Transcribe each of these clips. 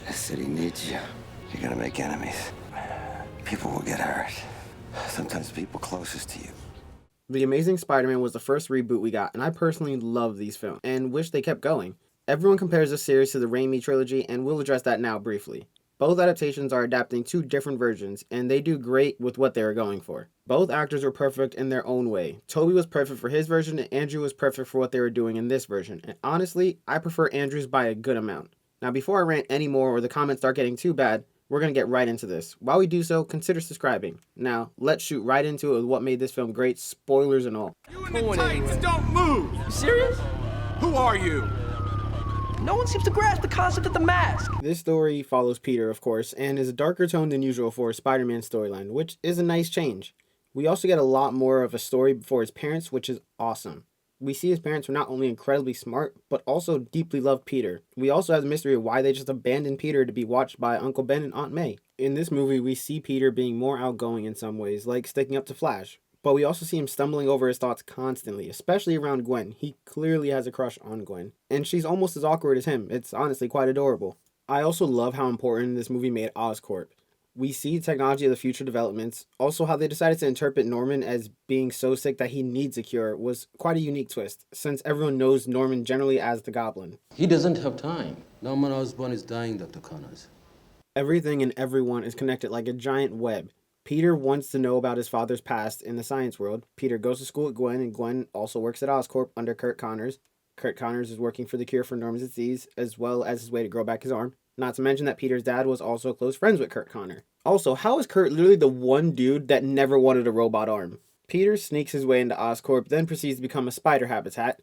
This city needs you. You're gonna make enemies. People will get hurt. Sometimes people closest to you. The Amazing Spider-Man was the first reboot we got, and I personally love these films and wish they kept going. Everyone compares this series to the Raimi trilogy, and we'll address that now briefly. Both adaptations are adapting two different versions, and they do great with what they were going for. Both actors were perfect in their own way. Tobey was perfect for his version, and Andrew was perfect for what they were doing in this version. And honestly, I prefer Andrew's by a good amount. Now, before I rant anymore or the comments start getting too bad, we're going to get right into this. While we do so, consider subscribing. Now, let's shoot right into it with what made this film great, spoilers and all. You and the Titans don't move! You serious? Who are you? No one seems to grasp the concept of the mask. This story follows Peter, of course, and is a darker tone than usual for a Spider-Man storyline, which is a nice change. We also get a lot more of a story for his parents, which is awesome. We see his parents were not only incredibly smart, but also deeply loved Peter. We also have the mystery of why they just abandoned Peter to be watched by Uncle Ben and Aunt May. In this movie, we see Peter being more outgoing in some ways, like sticking up to Flash. But we also see him stumbling over his thoughts constantly, especially around Gwen. He clearly has a crush on Gwen. And she's almost as awkward as him. It's honestly quite adorable. I also love how important this movie made Oscorp. We see technology of the future developments. Also, how they decided to interpret Norman as being so sick that he needs a cure was quite a unique twist, since everyone knows Norman generally as the Goblin. He doesn't have time. Norman Osborn is dying, Dr. Connors. Everything and everyone is connected like a giant web. Peter wants to know about his father's past in the science world. Peter goes to school at Gwen, and Gwen also works at Oscorp under Kurt Connors. Kurt Connors is working for the cure for Norman's disease, as well as his way to grow back his arm. Not to mention that Peter's dad was also close friends with Kurt Connor. Also, how is Kurt literally the one dude that never wanted a robot arm? Peter sneaks his way into Oscorp, then proceeds to become a spider habitat.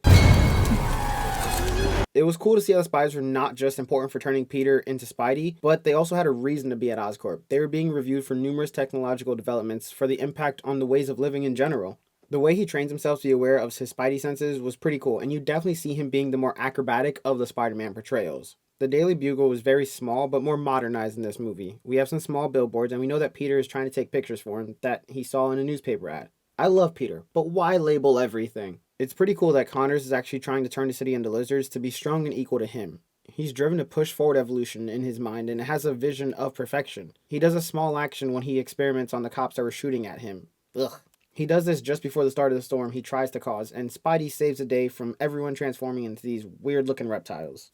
It was cool to see how the spiders were not just important for turning Peter into Spidey, but they also had a reason to be at Oscorp. They were being reviewed for numerous technological developments for the impact on the ways of living in general. The way he trains himself to be aware of his Spidey senses was pretty cool, and you definitely see him being the more acrobatic of the Spider-Man portrayals. The Daily Bugle was very small, but more modernized in this movie. We have some small billboards, and we know that Peter is trying to take pictures for him that he saw in a newspaper ad. I love Peter, but why label everything? It's pretty cool that Connors is actually trying to turn the city into lizards to be strong and equal to him. He's driven to push forward evolution in his mind and has a vision of perfection. He does a small action when he experiments on the cops that were shooting at him. Ugh. He does this just before the start of the storm he tries to cause, and Spidey saves the day from everyone transforming into these weird-looking reptiles.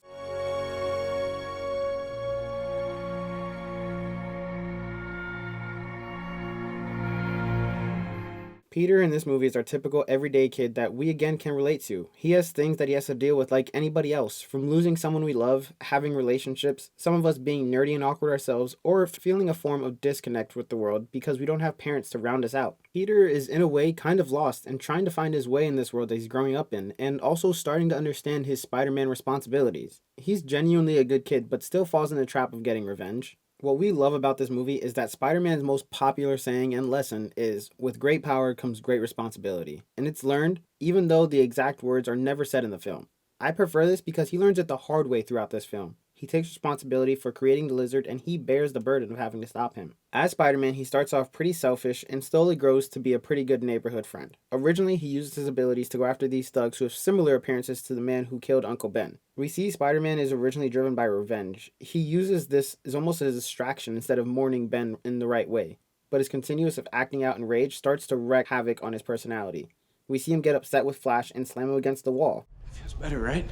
Peter in this movie is our typical everyday kid that we again can relate to. He has things that he has to deal with like anybody else, from losing someone we love, having relationships, some of us being nerdy and awkward ourselves, or feeling a form of disconnect with the world because we don't have parents to round us out. Peter is in a way kind of lost and trying to find his way in this world that he's growing up in, and also starting to understand his Spider-Man responsibilities. He's genuinely a good kid, but still falls in the trap of getting revenge. What we love about this movie is that Spider-Man's most popular saying and lesson is, with great power comes great responsibility. And it's learned, even though the exact words are never said in the film. I prefer this because he learns it the hard way throughout this film. He takes responsibility for creating the lizard and he bears the burden of having to stop him. As Spider-Man, he starts off pretty selfish and slowly grows to be a pretty good neighborhood friend. Originally, he uses his abilities to go after these thugs who have similar appearances to the man who killed Uncle Ben. We see Spider-Man is originally driven by revenge. He uses this as almost a distraction instead of mourning Ben in the right way. But his continuous of acting out in rage starts to wreak havoc on his personality. We see him get upset with Flash and slam him against the wall. Feels better, right?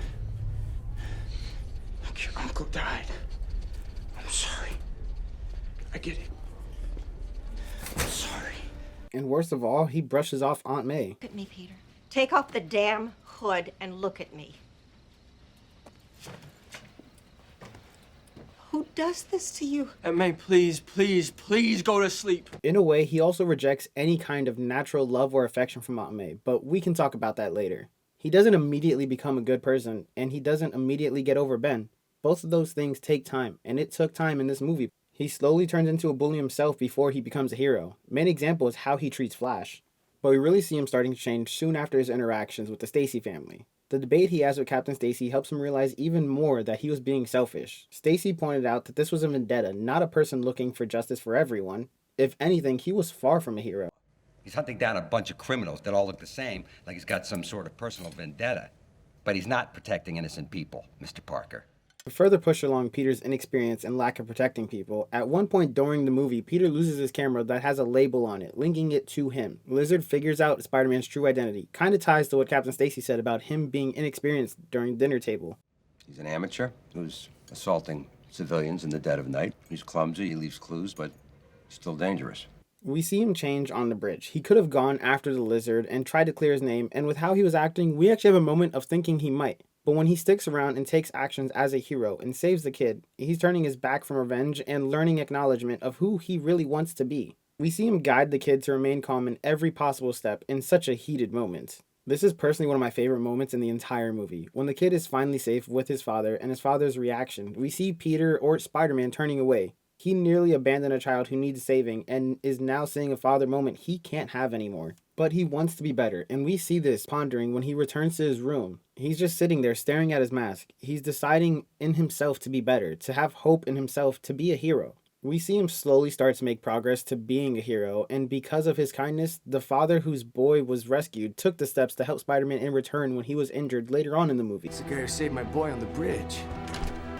Like your uncle died. I'm sorry. I get it. I'm sorry. And worst of all, he brushes off Aunt May. Look at me, Peter. Take off the damn hood and look at me. Who does this to you? Aunt May, please, please, please go to sleep. In a way, he also rejects any kind of natural love or affection from Aunt May, but we can talk about that later. He doesn't immediately become a good person, and he doesn't immediately get over Ben. Both of those things take time, and it took time in this movie. He slowly turns into a bully himself before he becomes a hero. Main example is how he treats Flash. But we really see him starting to change soon after his interactions with the Stacy family. The debate he has with Captain Stacy helps him realize even more that he was being selfish. Stacy pointed out that this was a vendetta, not a person looking for justice for everyone. If anything, he was far from a hero. He's hunting down a bunch of criminals that all look the same, like he's got some sort of personal vendetta. But he's not protecting innocent people, Mr. Parker. To further push along Peter's inexperience and lack of protecting people, at one point during the movie, Peter loses his camera that has a label on it, linking it to him. Lizard figures out Spider-Man's true identity. Kinda ties to what Captain Stacy said about him being inexperienced during dinner table. He's an amateur who's assaulting civilians in the dead of night. He's clumsy, he leaves clues, but still dangerous. We see him change on the bridge. He could have gone after the Lizard and tried to clear his name, and with how he was acting, we actually have a moment of thinking he might. But when he sticks around and takes actions as a hero and saves the kid, he's turning his back from revenge and learning acknowledgement of who he really wants to be. We see him guide the kid to remain calm in every possible step in such a heated moment. This is personally one of my favorite moments in the entire movie. When the kid is finally safe with his father and his father's reaction, we see Peter or Spider-Man turning away. He nearly abandoned a child who needs saving and is now seeing a father moment he can't have anymore. But he wants to be better, and we see this pondering when he returns to his room. He's just sitting there staring at his mask. He's deciding in himself to be better, to have hope in himself, to be a hero. We see him slowly start to make progress to being a hero, and because of his kindness, the father whose boy was rescued took the steps to help Spider-Man in return when he was injured later on in the movie. It's the guy who saved my boy on the bridge.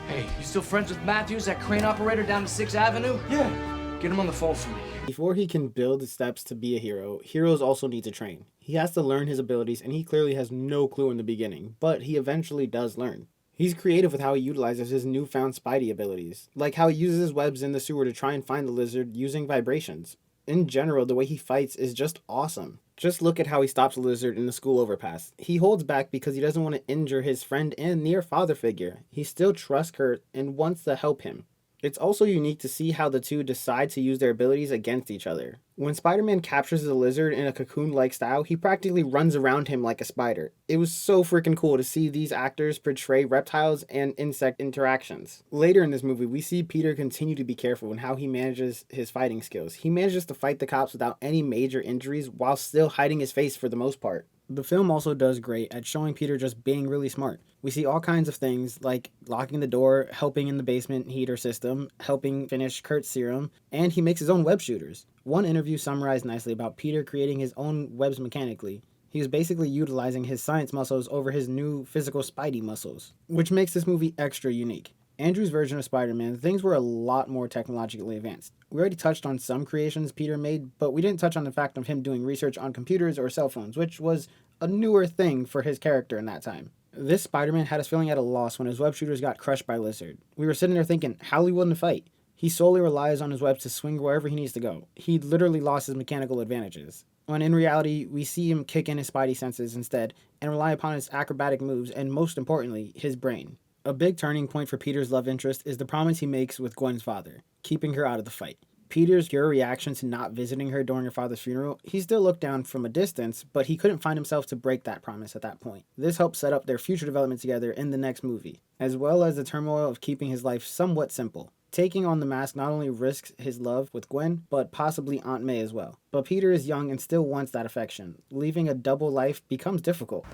Hey, you still friends with Matthews, that crane operator down to 6th Avenue? Yeah. Get him on the phone for me. Before he can build the steps to be a hero, heroes also need to train. He has to learn his abilities, and he clearly has no clue in the beginning, but he eventually does learn. He's creative with how he utilizes his newfound Spidey abilities, like how he uses his webs in the sewer to try and find the Lizard using vibrations. In general, the way he fights is just awesome. Just look at how he stops the Lizard in the school overpass. He holds back because he doesn't want to injure his friend and near father figure. He still trusts Kurt and wants to help him. It's also unique to see how the two decide to use their abilities against each other. When Spider-Man captures the Lizard in a cocoon-like style, he practically runs around him like a spider. It was so freaking cool to see these actors portray reptiles and insect interactions. Later in this movie, we see Peter continue to be careful in how he manages his fighting skills. He manages to fight the cops without any major injuries while still hiding his face for the most part. The film also does great at showing Peter just being really smart. We see all kinds of things like locking the door, helping in the basement heater system, helping finish Kurt's serum, and he makes his own web shooters. One interview summarized nicely about Peter creating his own webs mechanically. He was basically utilizing his science muscles over his new physical Spidey muscles, which makes this movie extra unique. Andrew's version of Spider-Man, things were a lot more technologically advanced. We already touched on some creations Peter made, but we didn't touch on the fact of him doing research on computers or cell phones, which was a newer thing for his character in that time. This Spider-Man had us feeling at a loss when his web shooters got crushed by Lizard. We were sitting there thinking, how'll he win the fight? He solely relies on his webs to swing wherever he needs to go. He literally lost his mechanical advantages. When in reality, we see him kick in his Spidey senses instead, and rely upon his acrobatic moves, and most importantly, his brain. A big turning point for Peter's love interest is the promise he makes with Gwen's father, keeping her out of the fight. Peter's pure reaction to not visiting her during her father's funeral, he still looked down from a distance, but he couldn't find himself to break that promise at that point. This helped set up their future development together in the next movie, as well as the turmoil of keeping his life somewhat simple. Taking on the mask not only risks his love with Gwen, but possibly Aunt May as well. But Peter is young and still wants that affection. Leaving a double life becomes difficult.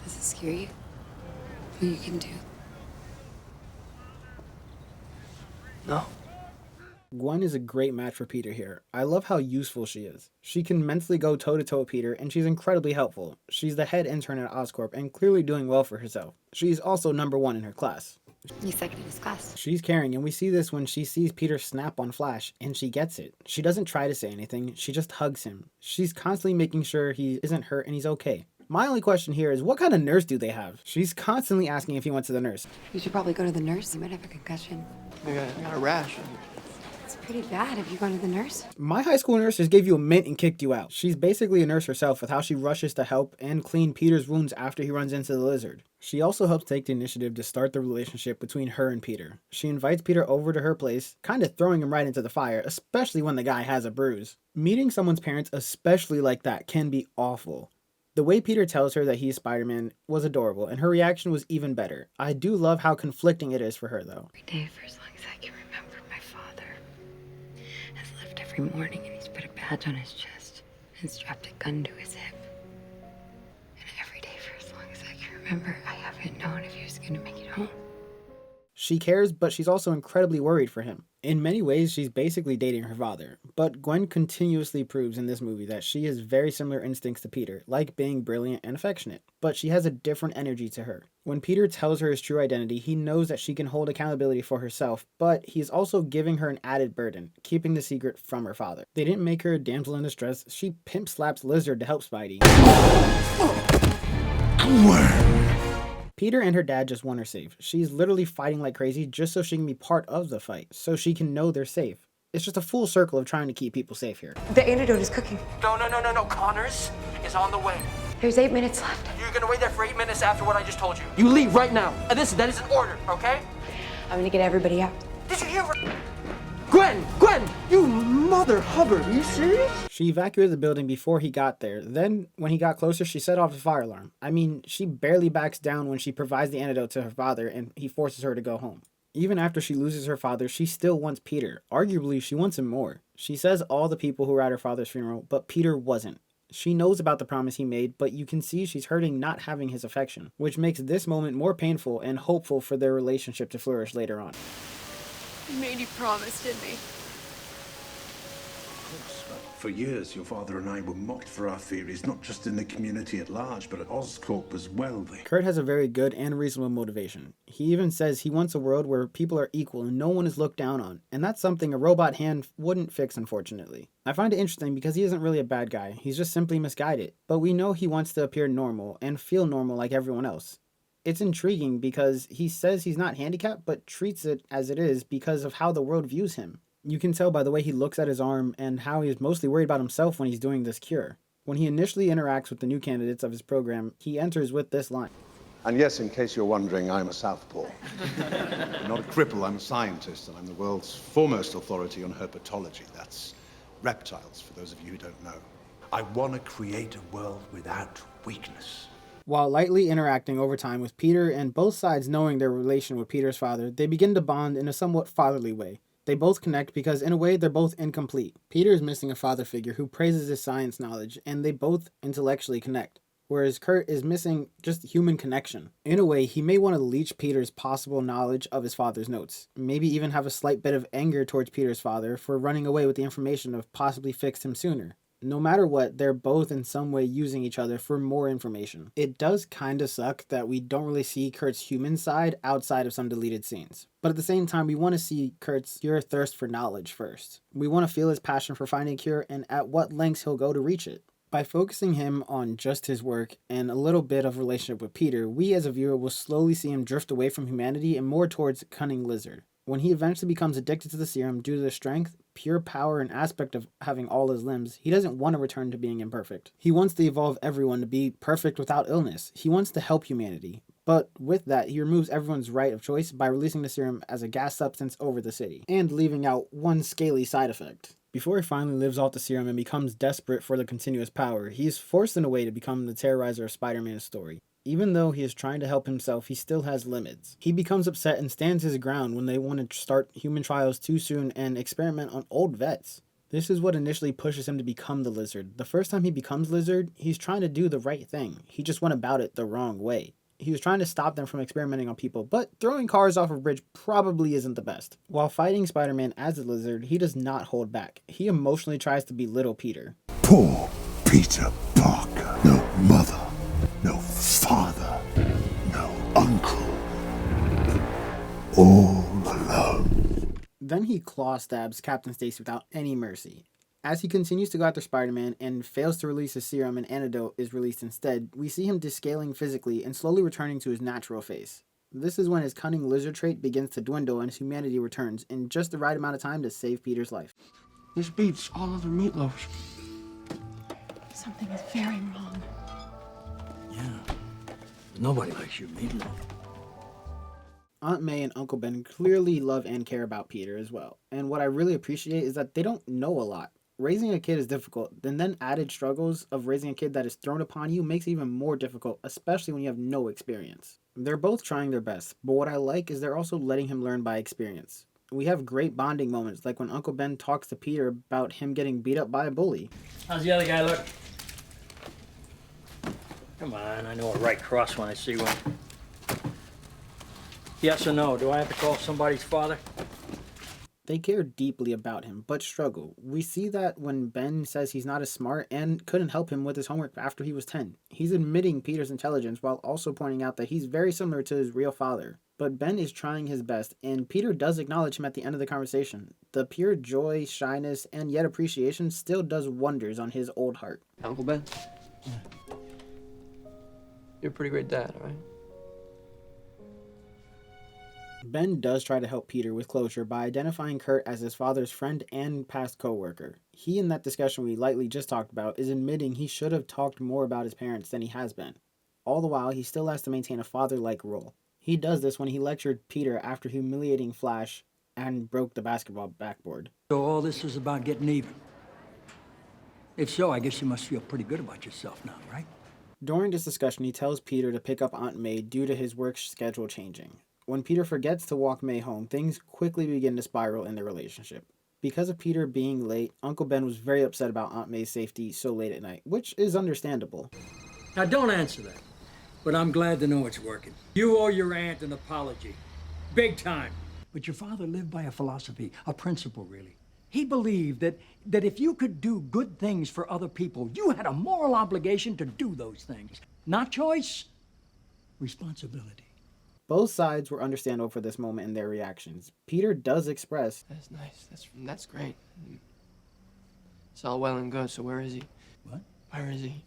Does it scare you? What you can do? No. Gwen is a great match for Peter here. I love how useful she is. She can mentally go toe-to-toe with Peter, and she's incredibly helpful. She's the head intern at Oscorp and clearly doing well for herself. She's also number 1 in her class. He's second in his class. She's caring, and we see this when she sees Peter snap on Flash, and she gets it. She doesn't try to say anything, she just hugs him. She's constantly making sure he isn't hurt and he's okay. My only question here is, what kind of nurse do they have? She's constantly asking if he went to the nurse. You should probably go to the nurse. You might have a concussion. I got a rash. It's pretty bad. Have you gone to the nurse? My high school nurse just gave you a mint and kicked you out. She's basically a nurse herself with how she rushes to help and clean Peter's wounds after he runs into the Lizard. She also helps take the initiative to start the relationship between her and Peter. She invites Peter over to her place, kind of throwing him right into the fire, especially when the guy has a bruise. Meeting someone's parents, especially like that, can be awful. The way Peter tells her that he's Spider-Man was adorable, and her reaction was even better. I do love how conflicting it is for her, though. Every day for as long as I can remember, my father has left every morning and he's put a badge on his chest and strapped a gun to his hip. And every day for as long as I can remember, I haven't known if he was going to make it home. She cares, but she's also incredibly worried for him. In many ways, she's basically dating her father, but Gwen continuously proves in this movie that she has very similar instincts to Peter, like being brilliant and affectionate, but she has a different energy to her. When Peter tells her his true identity, he knows that she can hold accountability for herself, but he's also giving her an added burden, keeping the secret from her father. They didn't make her a damsel in distress, she pimp slaps Lizard to help Spidey. Peter and her dad just want her safe. She's literally fighting like crazy just so she can be part of the fight, so she can know they're safe. It's just a full circle of trying to keep people safe here. The antidote is cooking. No. Connors is on the way. There's 8 minutes left. You're gonna wait there for 8 minutes after what I just told you. You leave right now. And listen, that is an order, okay? I'm gonna get everybody out. Did you hear? Gwen, you mother Hubbard, are you serious? She evacuated the building before he got there. Then, when he got closer, she set off the fire alarm. I mean, she barely backs down when she provides the antidote to her father and he forces her to go home. Even after she loses her father, she still wants Peter. Arguably, she wants him more. She says all the people who were at her father's funeral, but Peter wasn't. She knows about the promise he made, but you can see she's hurting not having his affection, which makes this moment more painful and hopeful for their relationship to flourish later on. You made you promise, didn't he? For years, your father and I were mocked for our theories, not just in the community at large, but at Oscorp as well. Kurt has a very good and reasonable motivation. He even says he wants a world where people are equal and no one is looked down on, and that's something a robot hand wouldn't fix, unfortunately. I find it interesting because he isn't really a bad guy, he's just simply misguided, but we know he wants to appear normal and feel normal like everyone else. It's intriguing because he says he's not handicapped, but treats it as it is because of how the world views him. You can tell by the way he looks at his arm and how he is mostly worried about himself when he's doing this cure. When he initially interacts with the new candidates of his program, he enters with this line. And yes, in case you're wondering, I'm a southpaw. I'm not a cripple, I'm a scientist, and I'm the world's foremost authority on herpetology. That's reptiles, for those of you who don't know. I want to create a world without weakness. While lightly interacting over time with Peter and both sides knowing their relation with Peter's father, they begin to bond in a somewhat fatherly way. They both connect because in a way they're both incomplete. Peter is missing a father figure who praises his science knowledge, and they both intellectually connect. Whereas Kurt is missing just human connection. In a way, he may want to leech Peter's possible knowledge of his father's notes. Maybe even have a slight bit of anger towards Peter's father for running away with the information of possibly fixed him sooner. No matter what, they're both in some way using each other for more information. It does kinda suck that we don't really see Kurt's human side outside of some deleted scenes. But at the same time, we want to see Kurt's pure thirst for knowledge first. We want to feel his passion for finding a cure and at what lengths he'll go to reach it. By focusing him on just his work and a little bit of relationship with Peter, we as a viewer will slowly see him drift away from humanity and more towards cunning Lizard. When he eventually becomes addicted to the serum due to the strength, pure power, and aspect of having all his limbs, he doesn't want to return to being imperfect. He wants to evolve everyone to be perfect without illness. He wants to help humanity. But with that, he removes everyone's right of choice by releasing the serum as a gas substance over the city, and leaving out one scaly side effect. Before he finally lives off the serum and becomes desperate for the continuous power, he is forced in a way to become the terrorizer of Spider-Man's story. Even though he is trying to help himself, he still has limits. He becomes upset and stands his ground when they want to start human trials too soon and experiment on old vets. This is what initially pushes him to become the Lizard. The first time he becomes Lizard, he's trying to do the right thing. He just went about it the wrong way. He was trying to stop them from experimenting on people, but throwing cars off a bridge probably isn't the best. While fighting Spider-Man as a Lizard, he does not hold back. He emotionally tries to belittle Peter. Poor Peter Parker. No mother, no father, no uncle. All alone. Then he claw stabs Captain Stacy without any mercy. As he continues to go after Spider-Man and fails to release his serum and antidote is released instead, we see him descaling physically and slowly returning to his natural face. This is when his cunning lizard trait begins to dwindle and his humanity returns in just the right amount of time to save Peter's life. This beats all other meatloafs. Something is very wrong. Yeah. Nobody likes your meatloaf. Aunt May and Uncle Ben clearly love and care about Peter as well. And what I really appreciate is that they don't know a lot. Raising a kid is difficult, and then added struggles of raising a kid that is thrown upon you makes it even more difficult, especially when you have no experience. They're both trying their best, but what I like is they're also letting him learn by experience. We have great bonding moments, like when Uncle Ben talks to Peter about him getting beat up by a bully. How's the other guy look? Come on, I know a right cross when I see one. Yes or no? Do I have to call somebody's father? They care deeply about him, but struggle. We see that when Ben says he's not as smart and couldn't help him with his homework after he was 10. He's admitting Peter's intelligence while also pointing out that he's very similar to his real father. But Ben is trying his best, and Peter does acknowledge him at the end of the conversation. The pure joy, shyness, and yet appreciation still does wonders on his old heart. Uncle Ben? You're a pretty great dad, all right? Ben does try to help Peter with closure by identifying Kurt as his father's friend and past co-worker. He, in that discussion we lightly just talked about, is admitting he should have talked more about his parents than he has been. All the while, he still has to maintain a father-like role. He does this when he lectured Peter after humiliating Flash and broke the basketball backboard. So all this is about getting even. If so, I guess you must feel pretty good about yourself now, right? During this discussion, he tells Peter to pick up Aunt May due to his work schedule changing. When Peter forgets to walk May home, things quickly begin to spiral in their relationship. Because of Peter being late, Uncle Ben was very upset about Aunt May's safety so late at night, which is understandable. Now, don't answer that, but I'm glad to know it's working. You owe your aunt an apology. Big time. But your father lived by a philosophy, a principle, really. He believed that if you could do good things for other people, you had a moral obligation to do those things. Not choice, responsibility. Both sides were understandable for this moment in their reactions. Peter does express, That's nice. That's great. It's all well and good, so where is he? What? Where is he?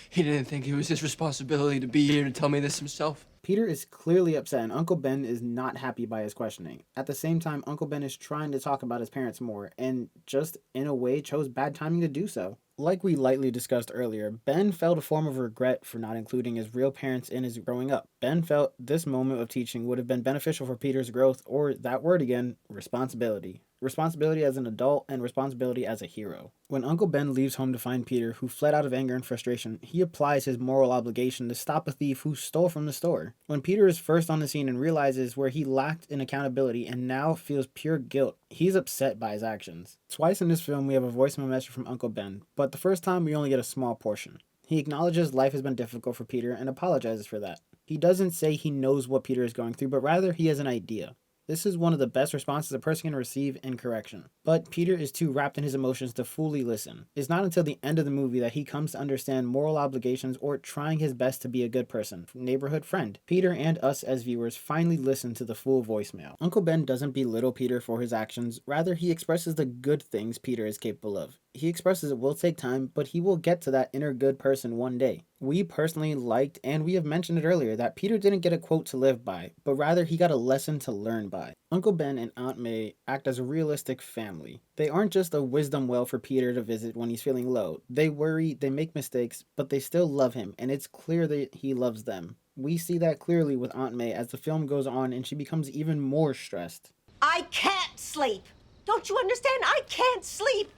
He didn't think it was his responsibility to be here to tell me this himself. Peter is clearly upset and Uncle Ben is not happy by his questioning. At the same time, Uncle Ben is trying to talk about his parents more and just in a way chose bad timing to do so. Like we lightly discussed earlier, Ben felt a form of regret for not including his real parents in his growing up. Ben felt this moment of teaching would have been beneficial for Peter's growth, or that word again, responsibility. Responsibility as an adult and responsibility as a hero. When Uncle Ben leaves home to find Peter, who fled out of anger and frustration, he applies his moral obligation to stop a thief who stole from the store. When Peter is first on the scene and realizes where he lacked in accountability and now feels pure guilt, he's upset by his actions. Twice in this film we have a voicemail message from Uncle Ben, but the first time we only get a small portion. He acknowledges life has been difficult for Peter and apologizes for that. He doesn't say he knows what Peter is going through, but rather he has an idea. This is one of the best responses a person can receive in correction. But Peter is too wrapped in his emotions to fully listen. It's not until the end of the movie that he comes to understand moral obligations or trying his best to be a good person, neighborhood friend. Peter and us as viewers finally listen to the full voicemail. Uncle Ben doesn't belittle Peter for his actions, rather he expresses the good things Peter is capable of. He expresses it will take time, but he will get to that inner good person one day. We personally liked, and we have mentioned it earlier, that Peter didn't get a quote to live by, but rather he got a lesson to learn by. Uncle Ben and Aunt May act as a realistic family. They aren't just a wisdom well for Peter to visit when he's feeling low. They worry, they make mistakes, but they still love him, and it's clear that he loves them. We see that clearly with Aunt May as the film goes on and she becomes even more stressed. I can't sleep. Don't you understand? I can't sleep.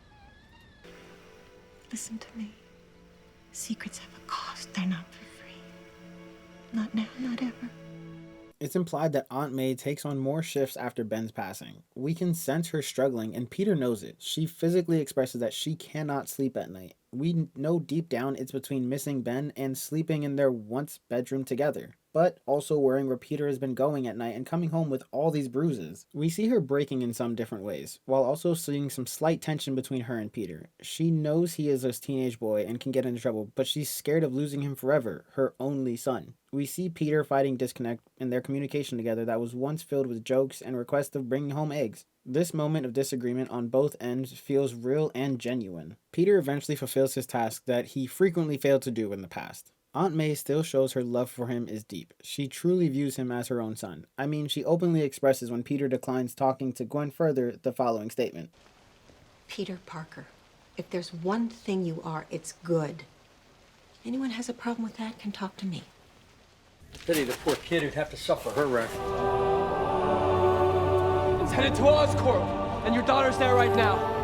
Listen to me. Secrets have a cost. They're not for free. Not now, not ever. It's implied that Aunt May takes on more shifts after Ben's passing. We can sense her struggling, and Peter knows it. She physically expresses that she cannot sleep at night. We know deep down it's between missing Ben and sleeping in their once bedroom together, but also worrying where Peter has been going at night and coming home with all these bruises. We see her breaking in some different ways, while also seeing some slight tension between her and Peter. She knows he is a teenage boy and can get into trouble, but she's scared of losing him forever, her only son. We see Peter fighting disconnect in their communication together that was once filled with jokes and requests of bringing home eggs. This moment of disagreement on both ends feels real and genuine. Peter eventually fulfills his task that he frequently failed to do in the past. Aunt May still shows her love for him is deep. She truly views him as her own son. I mean, she openly expresses when Peter declines talking to Gwen further the following statement. Peter Parker, if there's one thing you are, it's good. Anyone has a problem with that can talk to me. Pity the poor kid who'd have to suffer her wrath. It's headed to Oscorp, and your daughter's there right now.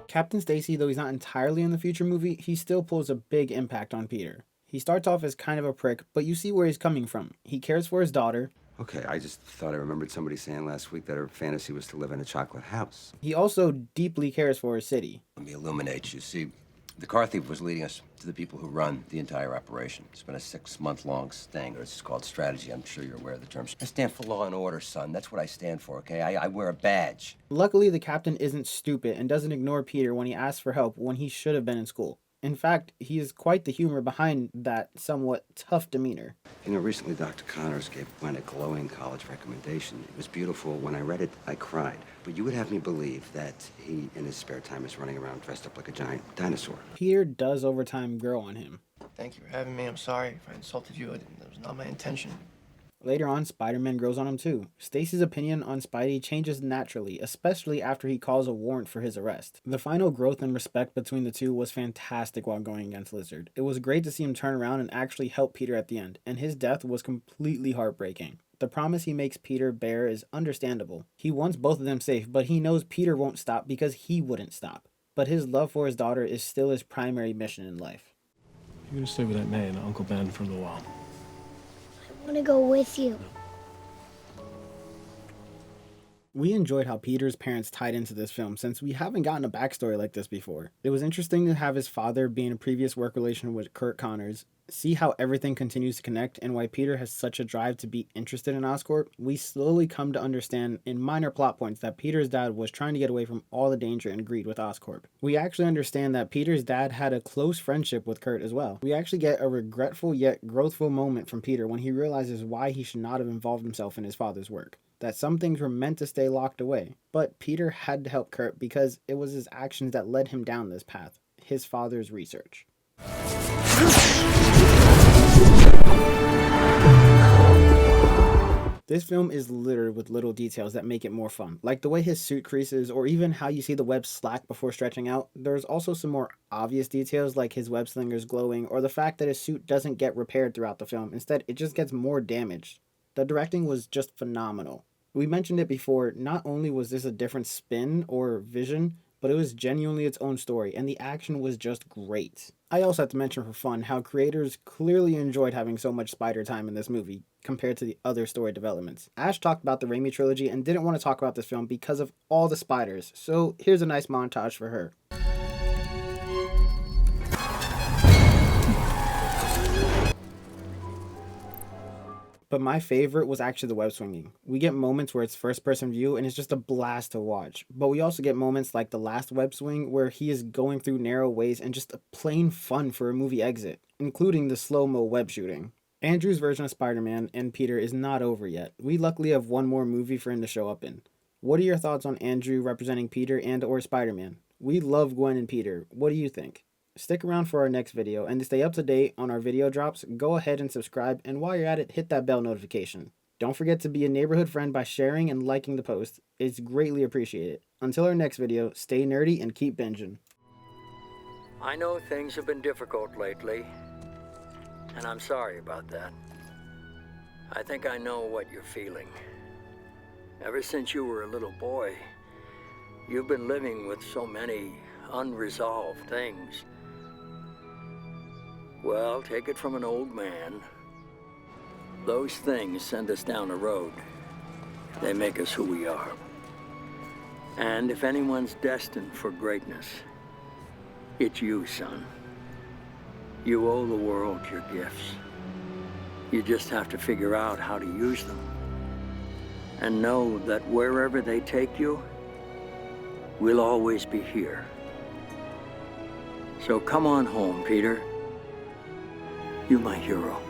Captain Stacy, though he's not entirely in the future movie, he still pulls a big impact on Peter. He starts off as kind of a prick, but you see where he's coming from. He cares for his daughter. Okay, I just thought I remembered somebody saying last week that her fantasy was to live in a chocolate house. He also deeply cares for his city. Let me illuminate you. See, The car thief was leading us to the people who run the entire operation. It's been a 6-month-long sting. It's called strategy. I'm sure you're aware of the terms. I stand for law and order, son. That's what I stand for, okay? I wear a badge. Luckily, the captain isn't stupid and doesn't ignore Peter when he asks for help when he should have been in school. In fact, he is quite the humor behind that somewhat tough demeanor. You know, recently Dr. Connors gave Gwen a glowing college recommendation. It was beautiful. When I read it, I cried. But you would have me believe that he, in his spare time, is running around dressed up like a giant dinosaur. Peter does over time grow on him. Thank you for having me. I'm sorry if I insulted you. That was not my intention. Later on, Spider-Man grows on him too. Stacy's opinion on Spidey changes naturally, especially after he calls a warrant for his arrest. The final growth and respect between the two was fantastic while going against Lizard. It was great to see him turn around and actually help Peter at the end, and his death was completely heartbreaking. The promise he makes Peter bear is understandable. He wants both of them safe, but he knows Peter won't stop because he wouldn't stop. But his love for his daughter is still his primary mission in life. You're gonna stay with Aunt May and Uncle Ben for a little while. I want to go with you. We enjoyed how Peter's parents tied into this film since we haven't gotten a backstory like this before. It was interesting to have his father be in a previous work relation with Curt Connors, see how everything continues to connect and why Peter has such a drive to be interested in Oscorp. We slowly come to understand in minor plot points that Peter's dad was trying to get away from all the danger and greed with Oscorp. We actually understand that Peter's dad had a close friendship with Curt as well. We actually get a regretful yet growthful moment from Peter when he realizes why he should not have involved himself in his father's work. That some things were meant to stay locked away. But Peter had to help Curt because it was his actions that led him down this path, his father's research. This film is littered with little details that make it more fun, like the way his suit creases or even how you see the web slack before stretching out. There's also some more obvious details like his web slingers glowing or the fact that his suit doesn't get repaired throughout the film. Instead, it just gets more damaged. The directing was just phenomenal. We mentioned it before, not only was this a different spin or vision, but it was genuinely its own story, and the action was just great. I also have to mention for fun how creators clearly enjoyed having so much spider time in this movie compared to the other story developments. Ash talked about the Raimi trilogy and didn't want to talk about this film because of all the spiders, so here's a nice montage for her. But my favorite was actually the web swinging. We get moments where it's first person view and it's just a blast to watch. But we also get moments like the last web swing where he is going through narrow ways and just a plain fun for a movie exit, including the slow-mo web shooting. Andrew's version of Spider-Man and Peter is not over yet. We luckily have one more movie for him to show up in. What are your thoughts on Andrew representing Peter and or Spider-Man? We love Gwen and Peter. What do you think? Stick around for our next video, and to stay up to date on our video drops, go ahead and subscribe, and while you're at it, hit that bell notification. Don't forget to be a neighborhood friend by sharing and liking the post. It's greatly appreciated. Until our next video, stay nerdy and keep binging. I know things have been difficult lately, and I'm sorry about that. I think I know what you're feeling. Ever since you were a little boy, you've been living with so many unresolved things. Well, take it from an old man. Those things send us down a road. They make us who we are. And if anyone's destined for greatness, it's you, son. You owe the world your gifts. You just have to figure out how to use them. And know that wherever they take you, we'll always be here. So come on home, Peter. You're my hero.